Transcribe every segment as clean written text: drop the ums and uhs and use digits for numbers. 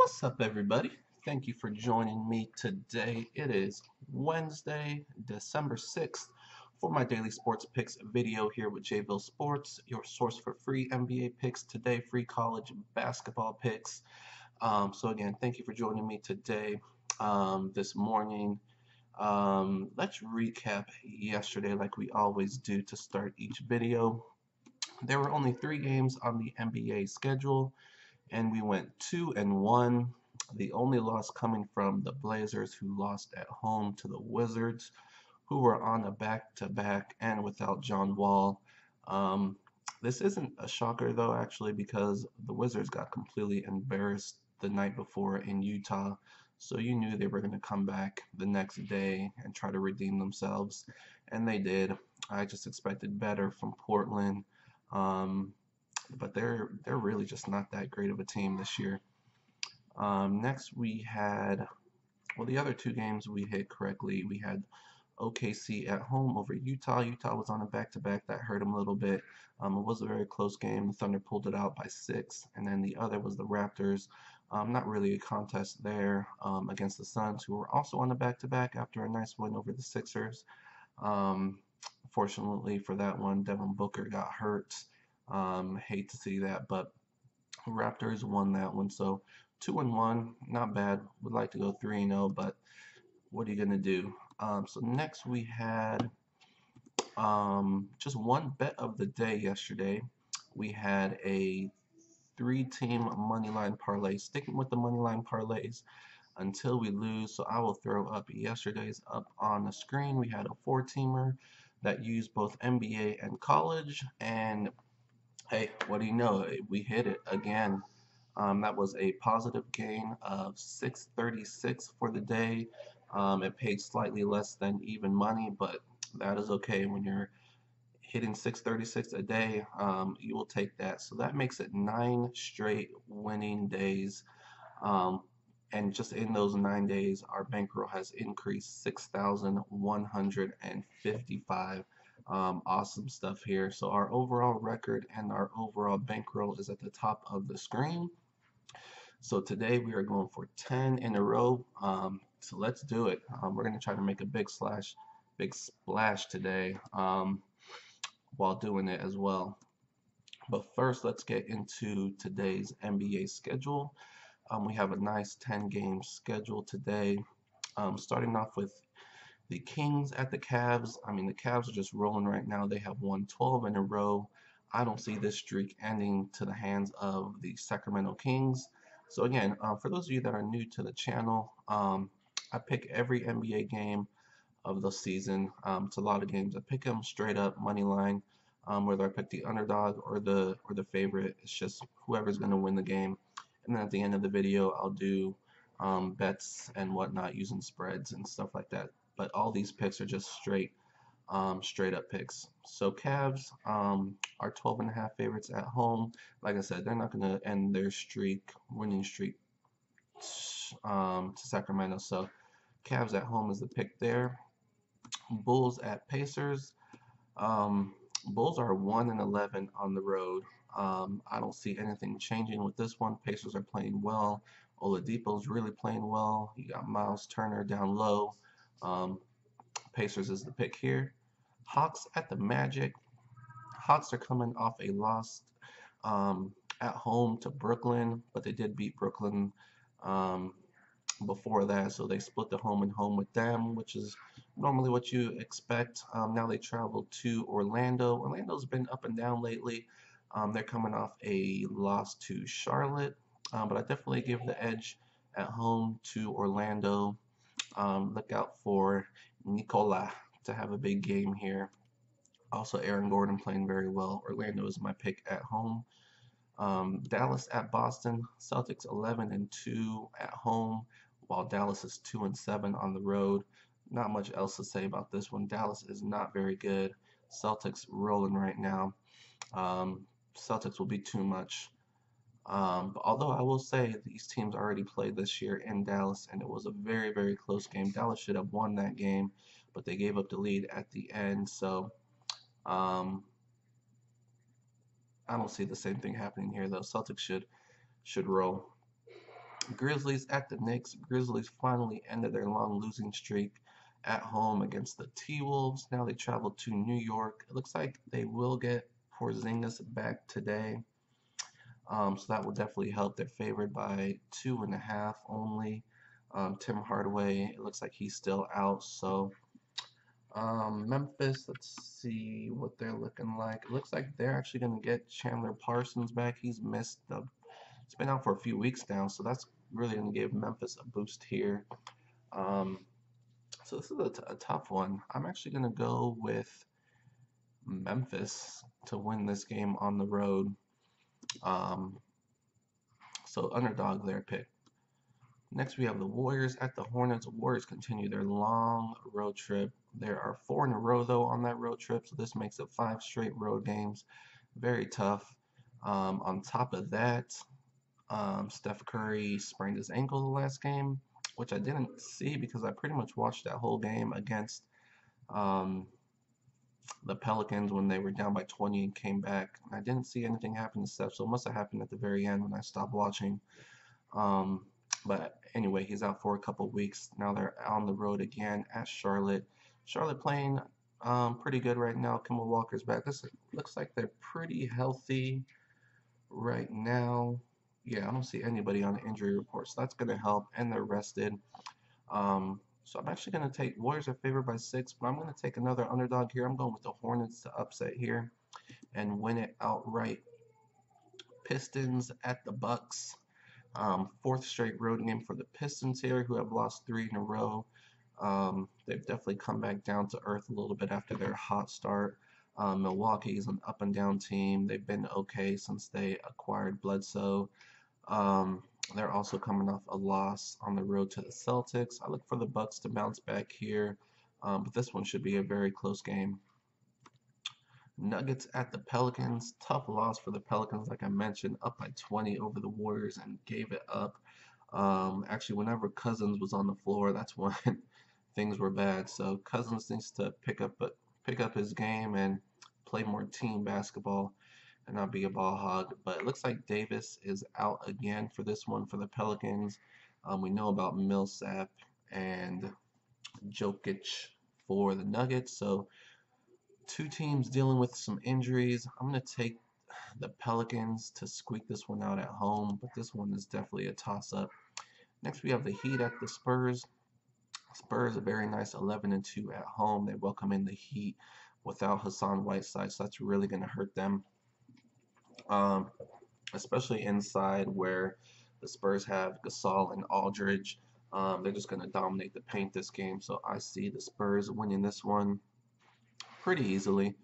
What's up, everybody? Thank you for joining me today. It is Wednesday, December 6th, for my daily sports picks video here with JVille Sports, your source for free NBA picks today, free college basketball picks. Again, thank you for joining me today, this morning. Let's recap yesterday like we always do to start each video. There were only 3 games on the NBA schedule, and we went 2-1. The only loss coming from the Blazers, who lost at home to the Wizards, who were on a back-to-back and without John Wall. Um, this isn't a shocker, though, actually, because the Wizards got completely embarrassed the night before in Utah. So you knew they were going to come back the next day and try to redeem themselves, and they did. I just expected better from Portland. Um, but they're really just not that great of a team this year. Next we had, well, the other 2 games we hit correctly. We had OKC at home over Utah. Utah was on a back-to-back. That hurt them a little bit. It was a very close game. The Thunder pulled it out by 6, and then the other was the Raptors. Not really a contest there, against the Suns, who were also on a back-to-back after a nice win over the Sixers. Um, Fortunately for that one, Devin Booker got hurt. Hate to see that, but Raptors won that one. So 2-1, not bad. Would like to go 3-0, but what are you gonna do? So next we had just one bet of the day yesterday. We had a 3-team money line parlay, sticking with the money line parlays until we lose. So I will throw up yesterday's up on the screen. We had a 4-teamer that used both NBA and college, and hey, what do you know? We hit it again. That was a positive gain of 636 for the day. It paid slightly less than even money, but that is okay. When you're hitting 636 a day, you will take that. So that makes it 9 straight winning days. Um, and just in those 9 days, our bankroll has increased 6,155. Awesome stuff here. So our overall record and our overall bankroll is at the top of the screen. So today we are going for 10 in a row. So let's do it. We're going to try to make a big splash today, while doing it as well. But first, let's get into today's NBA schedule. We have a nice 10-game schedule today. Starting off with the Kings at the Cavs. I mean, the Cavs are just rolling right now. They have won 12 in a row. I don't see this streak ending to the hands of the Sacramento Kings. So again, for those of you that are new to the channel, I pick every NBA game of the season. It's a lot of games. I pick them straight up money line, whether I pick the underdog or the favorite. It's just whoever's going to win the game. And then at the end of the video, I'll do bets and whatnot using spreads and stuff like that. But all these picks are just straight up picks. So Cavs are 12.5 favorites at home. Like I said, they're not going to end their winning streak, to Sacramento. So Cavs at home is the pick there. Bulls at Pacers. Bulls are 1-11 on the road. I don't see anything changing with this one. Pacers are playing well. Oladipo's really playing well. You got Miles Turner down low. Pacers is the pick here. Hawks at the Magic. Hawks are coming off a loss at home to Brooklyn, but they did beat Brooklyn before that, so they split the home and home with them, which is normally what you expect. Now they travel to Orlando. Orlando's been up and down lately. They're coming off a loss to Charlotte, but I definitely give the edge at home to Orlando. Look out for Nikola to have a big game here. Also, Aaron Gordon playing very well. Orlando is my pick at home. Dallas at Boston. Celtics 11-2 at home, while Dallas is 2-7 on the road. Not much else to say about this one. Dallas is not very good. Celtics rolling right now. Celtics will be too much. But although I will say these teams already played this year in Dallas, and it was a very, very close game. Dallas should have won that game, but they gave up the lead at the end. So I don't see the same thing happening here, though. Celtics should roll. Grizzlies at the Knicks. Grizzlies finally ended their long losing streak at home against the T-Wolves. Now they travel to New York. It looks like they will get Porzingis back today. So that will definitely help. They're favored by 2.5 only. Tim Hardaway, it looks like he's still out. So Memphis, let's see what they're looking like. It looks like they're actually going to get Chandler Parsons back. He's missed it's been out for a few weeks now, so that's really going to give Memphis a boost here. Um, so this is a tough one. I'm actually going to go with Memphis to win this game on the road. Um, so underdog their pick. Next, we have the Warriors at the Hornets. Warriors continue their long road trip. There are 4 in a row, though, on that road trip, so this makes it 5 straight road games. Very tough. On top of that, Steph Curry sprained his ankle the last game, which I didn't see because I pretty much watched that whole game against the Pelicans when they were down by 20 and came back. I didn't see anything happen to Steph, so it must have happened at the very end when I stopped watching. But anyway, he's out for a couple of weeks. Now they're on the road again at Charlotte. Charlotte playing pretty good right now. Kemba Walker's back. This looks like they're pretty healthy right now. Yeah, I don't see anybody on the injury report, so that's going to help, and they're rested. So I'm actually going to take Warriors are favored by 6, but I'm going to take another underdog here. I'm going with the Hornets to upset here and win it outright. Pistons at the Bucks. 4th straight road game for the Pistons here, who have lost 3 in a row. They've definitely come back down to earth a little bit after their hot start. Milwaukee is an up and down team. They've been okay since they acquired Bledsoe. They're also coming off a loss on the road to the Celtics. I look for the Bucks to bounce back here, but this one should be a very close game. Nuggets at the Pelicans. Tough loss for the Pelicans, like I mentioned, up by 20 over the Warriors and gave it up. Actually, whenever Cousins was on the floor, that's when things were bad. So Cousins needs to pick up his game and play more team basketball and not be a ball hog. But it looks like Davis is out again for this one for the Pelicans. We know about Millsap and Jokic for the Nuggets. So 2 teams dealing with some injuries. I'm going to take the Pelicans to squeak this one out at home, but this one is definitely a toss-up. Next, we have the Heat at the Spurs. Spurs a very nice 11-2 at home. They welcome in the Heat without Hassan Whiteside, so that's really going to hurt them, especially inside where the Spurs have Gasol and Aldridge. They're just going to dominate the paint this game, so I see the Spurs winning this one pretty easily.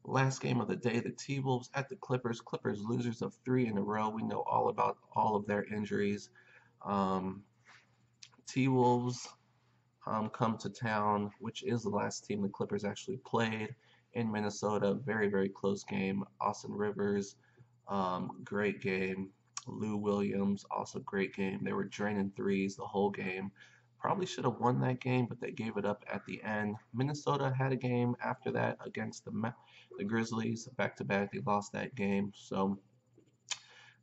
Last game of the day, the T-Wolves at the Clippers. Clippers losers of 3 in a row. We know all about all of their injuries. T-Wolves come to town, which is the last team the Clippers actually played in Minnesota. Very, very close game. Austin Rivers, great game. Lou Williams, also great game. They were draining threes the whole game. Probably should have won that game, but they gave it up at the end. Minnesota had a game after that against the Grizzlies. Back-to-back, they lost that game. So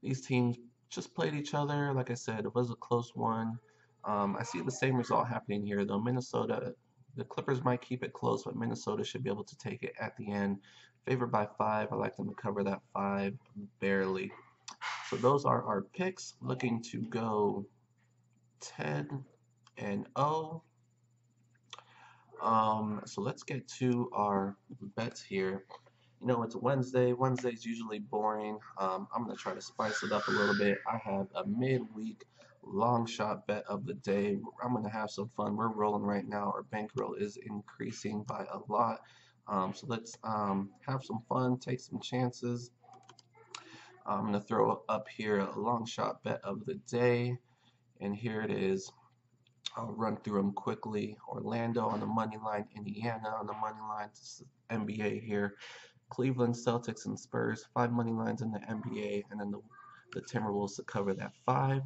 these teams just played each other. Like I said, it was a close one. I see the same result happening here, though. Minnesota, the Clippers might keep it close, but Minnesota should be able to take it at the end. Favored by 5. I like them to cover that 5 barely. So those are our picks. Looking to go 10-0. So let's get to our bets here. You know, it's Wednesday. Wednesday's usually boring. I'm going to try to spice it up a little bit. I have a midweek long shot bet of the day. I'm going to have some fun. We're rolling right now. Our bankroll is increasing by a lot. So let's have some fun, take some chances. I'm going to throw up here a long shot bet of the day. And here it is. I'll run through them quickly. Orlando on the money line, Indiana on the money line. This is NBA here. Cleveland, Celtics, and Spurs, 5 money lines in the NBA, and then the Timberwolves to cover that 5.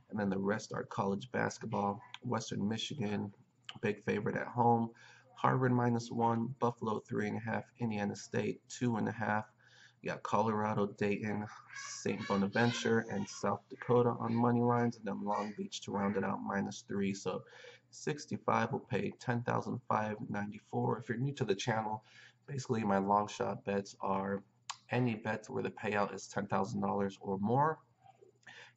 And then the rest are college basketball. Western Michigan, big favorite at home. Harvard -1, Buffalo 3.5, Indiana State 2.5. You got Colorado, Dayton, St. Bonaventure, and South Dakota on money lines, and then Long Beach to round it out -3. So 65 will pay 10,594. If you're new to the channel, basically my long shot bets are any bets where the payout is $10,000 or more.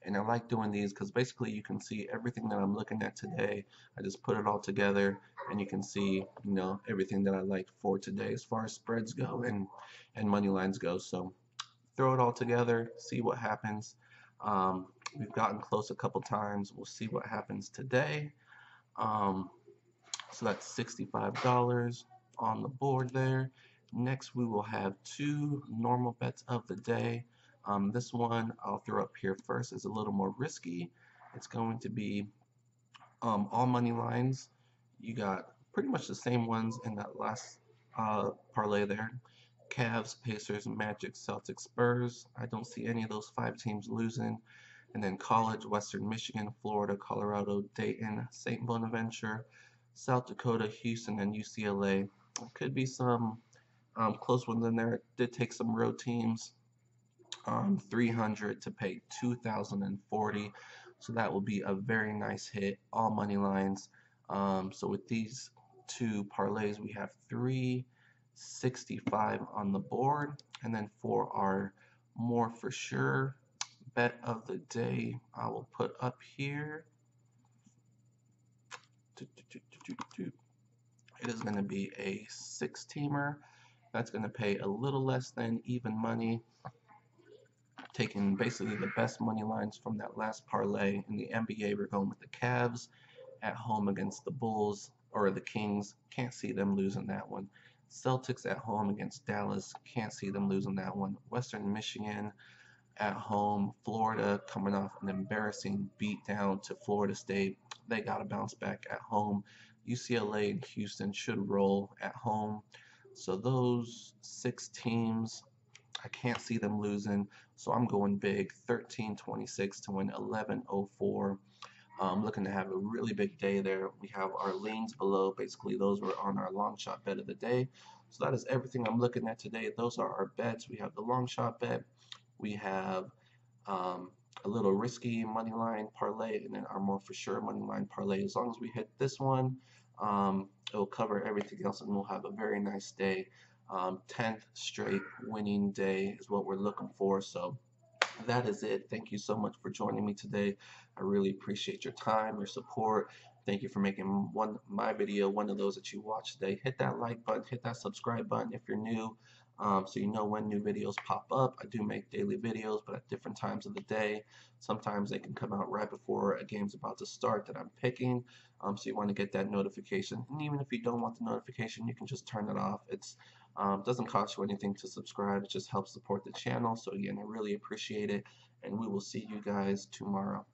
And I like doing these because basically you can see everything that I'm looking at today. I just put it all together and you can see, everything that I like for today as far as spreads go and money lines go. So throw it all together, see what happens. We've gotten close a couple times. We'll see what happens today. Um, so that's $65 on the board there. Next, we will have two normal bets of the day. This one I'll throw up here first is a little more risky. It's going to be all money lines. You got pretty much the same ones in that last parlay there. Cavs, Pacers, Magic, Celtics, Spurs. I don't see any of those 5 teams losing. And then college, Western Michigan, Florida, Colorado, Dayton, St. Bonaventure, South Dakota, Houston, and UCLA. Could be some close ones in there. Did take some road teams. 300 to pay 2,040. So that will be a very nice hit. All money lines. So with these two parlays, we have 365 on the board. And then for our more for sure bet of the day, I will put up here. It is going to be a 6-teamer. That's going to pay a little less than even money. Taking basically the best money lines from that last parlay. In the NBA, we're going with the Cavs at home against the Bulls or the Kings. Can't see them losing that one. Celtics at home against Dallas. Can't see them losing that one. Western Michigan at home. Florida coming off an embarrassing beatdown to Florida State. They got to bounce back at home. UCLA and Houston should roll at home. So those 6 teams, I can't see them losing. So I'm going big, 1326 to win 1104. Looking to have a really big day there. We have our leans below. Basically, those were on our long shot bet of the day. So that is everything I'm looking at today. Those are our bets. We have the long shot bet. We have a little risky money line parlay, and then our more for sure money line parlay. As long as we hit this one, it'll cover everything else, and we'll have a very nice day. 10th straight winning day is what we're looking for. So that is it. Thank you so much for joining me today. I really appreciate your time, your support. Thank you for making my video one of those that you watch today. Hit that like button, hit that subscribe button if you're new, so you know when new videos pop up. I do make daily videos, but at different times of the day. Sometimes they can come out right before a game's about to start that I'm picking, so you want to get that notification. And even if you don't want the notification, you can just turn it off. It's doesn't cost you anything to subscribe. It just helps support the channel. So again, I really appreciate it, and we will see you guys tomorrow.